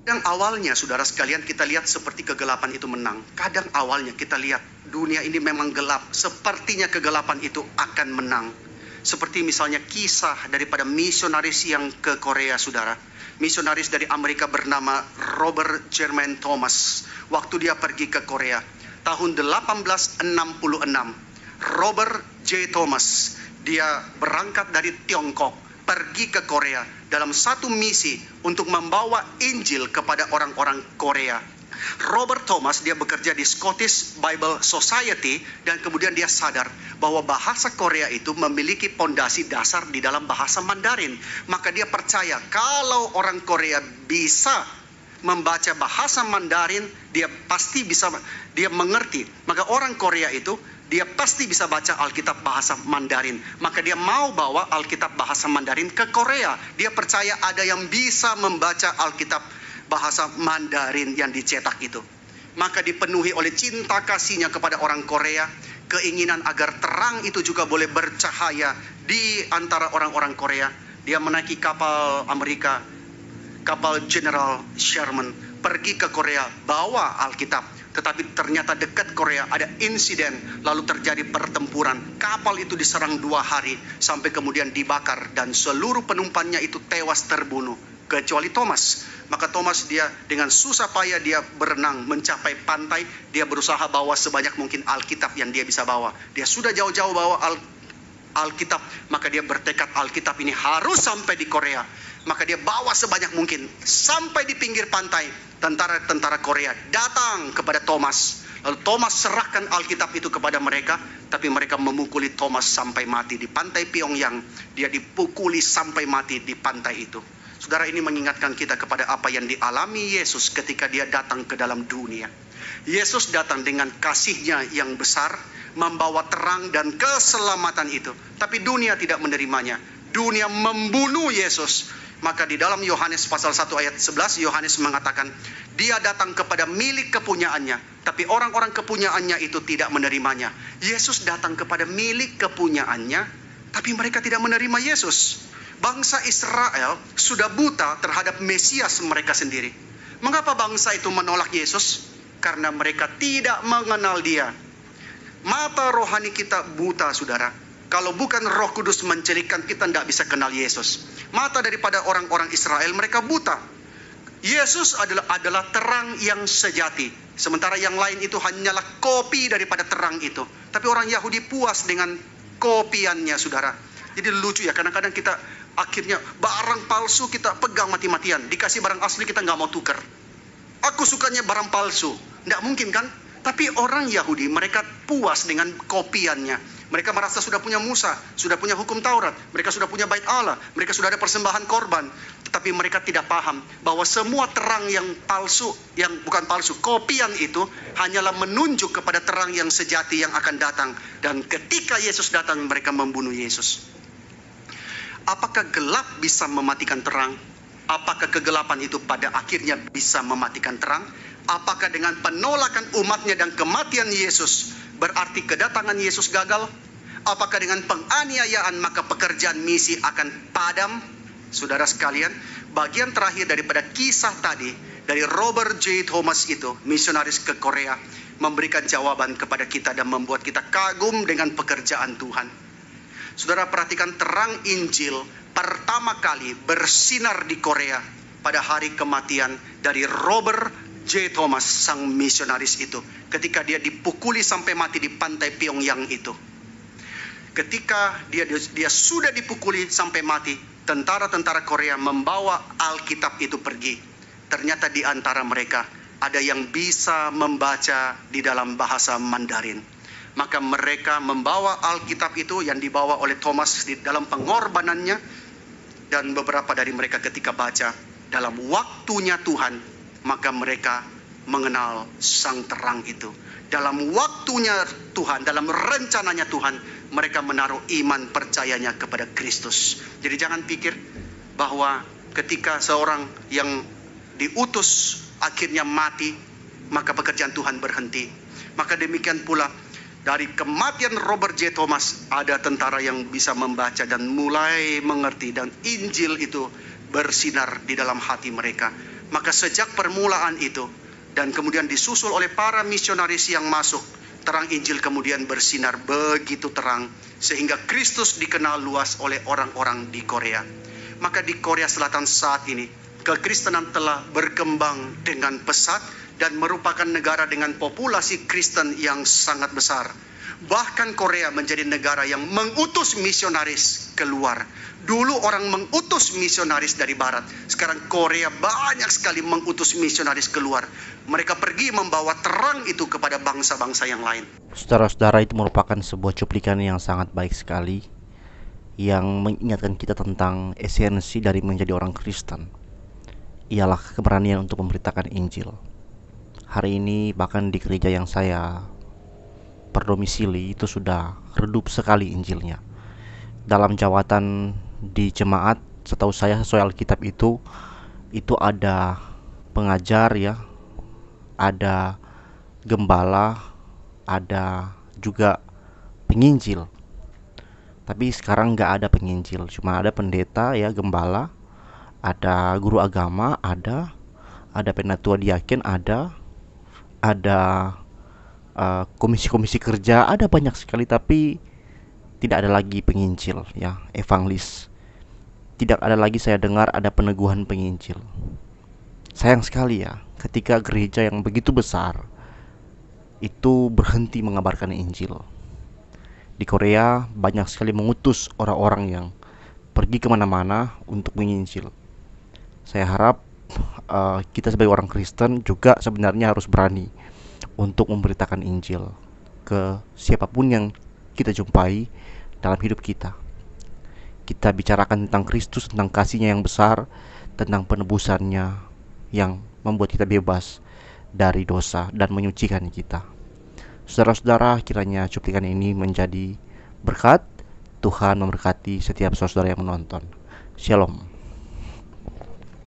Kadang awalnya, saudara sekalian, kita lihat seperti kegelapan itu menang. Kadang awalnya kita lihat dunia ini memang gelap, sepertinya kegelapan itu akan menang. Seperti misalnya kisah daripada misionaris yang ke Korea, saudara. Misionaris dari Amerika bernama Robert Jermain Thomas. Waktu dia pergi ke Korea, tahun 1866, Robert J. Thomas, dia berangkat dari Tiongkok, pergi ke Korea dalam satu misi untuk membawa Injil kepada orang-orang Korea. Robert Thomas, dia bekerja di Scottish Bible Society, dan kemudian dia sadar bahwa bahasa Korea itu memiliki pondasi dasar di dalam bahasa Mandarin. Maka dia percaya kalau orang Korea bisa membaca bahasa Mandarin, dia pasti bisa, dia mengerti. Maka orang Korea itu, dia pasti bisa baca Alkitab bahasa Mandarin. Maka dia mau bawa Alkitab bahasa Mandarin ke Korea. Dia percaya ada yang bisa membaca Alkitab bahasa Mandarin yang dicetak itu. Maka dipenuhi oleh cinta kasihnya kepada orang Korea, keinginan agar terang itu juga boleh bercahaya di antara orang-orang Korea. Dia menaiki kapal Amerika, kapal General Sherman, pergi ke Korea, bawa Alkitab. Tetapi ternyata dekat Korea ada insiden, lalu terjadi pertempuran. Kapal itu diserang 2 hari, sampai kemudian dibakar, dan seluruh penumpangnya itu tewas terbunuh, kecuali Thomas. Maka Thomas, dia dengan susah payah dia berenang mencapai pantai. Dia berusaha bawa sebanyak mungkin Alkitab yang dia bisa bawa. Dia sudah jauh-jauh bawa Alkitab, maka dia bertekad Alkitab ini harus sampai di Korea. Maka dia bawa sebanyak mungkin. Sampai di pinggir pantai, tentara-tentara Korea datang kepada Thomas. Lalu Thomas serahkan Alkitab itu kepada mereka, tapi mereka memukuli Thomas sampai mati di pantai Pyongyang. Dia dipukuli sampai mati di pantai itu. Saudara, ini mengingatkan kita kepada apa yang dialami Yesus ketika dia datang ke dalam dunia. Yesus datang dengan kasihnya yang besar, membawa terang dan keselamatan itu. Tapi dunia tidak menerimanya. Dunia membunuh Yesus. Maka di dalam Yohanes pasal 1 ayat 11, Yohanes mengatakan, dia datang kepada milik kepunyaannya, tapi orang-orang kepunyaannya itu tidak menerimanya. Yesus datang kepada milik kepunyaannya, tapi mereka tidak menerima Yesus. Bangsa Israel sudah buta terhadap Mesias mereka sendiri. Mengapa bangsa itu menolak Yesus? Karena mereka tidak mengenal dia. Mata rohani kita buta, saudara. Kalau bukan Roh Kudus mencelikkan, kita tidak bisa kenal Yesus. Mata daripada orang-orang Israel, mereka buta. Yesus adalah terang yang sejati. Sementara yang lain itu hanyalah kopi daripada terang itu. Tapi orang Yahudi puas dengan kopiannya, saudara. Jadi lucu ya, kadang-kadang kita akhirnya barang palsu kita pegang mati-matian. Dikasih barang asli kita nggak mau tukar. Aku sukanya barang palsu. Tidak mungkin kan? Tapi orang Yahudi, mereka puas dengan kopiannya. Mereka merasa sudah punya Musa, sudah punya hukum Taurat, mereka sudah punya bait Allah, mereka sudah ada persembahan korban. Tetapi mereka tidak paham bahwa semua terang yang palsu, yang bukan palsu, kopian itu hanyalah menunjuk kepada terang yang sejati yang akan datang. Dan ketika Yesus datang, mereka membunuh Yesus. Apakah gelap bisa mematikan terang? Apakah kegelapan itu pada akhirnya bisa mematikan terang? Apakah dengan penolakan umatnya dan kematian Yesus berarti kedatangan Yesus gagal? Apakah dengan penganiayaan maka pekerjaan misi akan padam? Saudara sekalian, bagian terakhir daripada kisah tadi dari Robert J. Thomas itu, misionaris ke Korea, memberikan jawaban kepada kita dan membuat kita kagum dengan pekerjaan Tuhan. Saudara, perhatikan, terang Injil pertama kali bersinar di Korea pada hari kematian dari Robert J. Thomas, sang misionaris itu, ketika dia dipukuli sampai mati di pantai Pyongyang itu. Ketika dia sudah dipukuli sampai mati, tentara-tentara Korea membawa Alkitab itu pergi. Ternyata di antara mereka ada yang bisa membaca di dalam bahasa Mandarin. Maka mereka membawa Alkitab itu yang dibawa oleh Thomas di dalam pengorbanannya, dan beberapa dari mereka ketika baca dalam waktunya Tuhan, maka mereka mengenal sang terang itu. Dalam waktunya Tuhan, dalam rencananya Tuhan, mereka menaruh iman percayanya kepada Kristus. Jadi jangan pikir bahwa ketika seorang yang diutus akhirnya mati, maka pekerjaan Tuhan berhenti. Maka demikian pula dari kematian Robert J. Thomas, ada tentara yang bisa membaca dan mulai mengerti, dan Injil itu bersinar di dalam hati mereka. Maka sejak permulaan itu, dan kemudian disusul oleh para misionaris yang masuk, terang Injil kemudian bersinar begitu terang, sehingga Kristus dikenal luas oleh orang-orang di Korea. Maka di Korea Selatan saat ini, kekristenan telah berkembang dengan pesat dan merupakan negara dengan populasi Kristen yang sangat besar. Bahkan Korea menjadi negara yang mengutus misionaris keluar. Dulu orang mengutus misionaris dari barat. Sekarang Korea banyak sekali mengutus misionaris keluar. Mereka pergi membawa terang itu kepada bangsa-bangsa yang lain. Saudara-saudara, itu merupakan sebuah cuplikan yang sangat baik sekali, yang mengingatkan kita tentang esensi dari menjadi orang Kristen. Ialah keberanian untuk memberitakan Injil. Hari ini bahkan di gereja yang saya berdomisili itu sudah redup sekali Injilnya. Dalam jawatan di jemaat, setahu saya sesuai Alkitab itu ada pengajar ya, ada gembala, ada juga penginjil. Tapi sekarang nggak ada penginjil, cuma ada pendeta ya, gembala, ada guru agama, ada penatua diaken, ada komisi-komisi kerja, ada banyak sekali, tapi tidak ada lagi penginjil ya, evangelis. Tidak ada lagi saya dengar ada peneguhan penginjil. Sayang sekali ya, ketika gereja yang begitu besar itu berhenti mengabarkan Injil. Di Korea banyak sekali mengutus orang-orang yang pergi kemana-mana untuk menginjil. Saya harap kita sebagai orang Kristen juga sebenarnya harus berani untuk memberitakan Injil ke siapapun yang kita jumpai dalam hidup kita. Kita bicarakan tentang Kristus, tentang kasih-Nya yang besar, tentang penebusannya yang membuat kita bebas dari dosa dan menyucikan kita. Saudara-saudara, kiranya cuplikan ini menjadi berkat. Tuhan memberkati setiap saudara yang menonton. Shalom.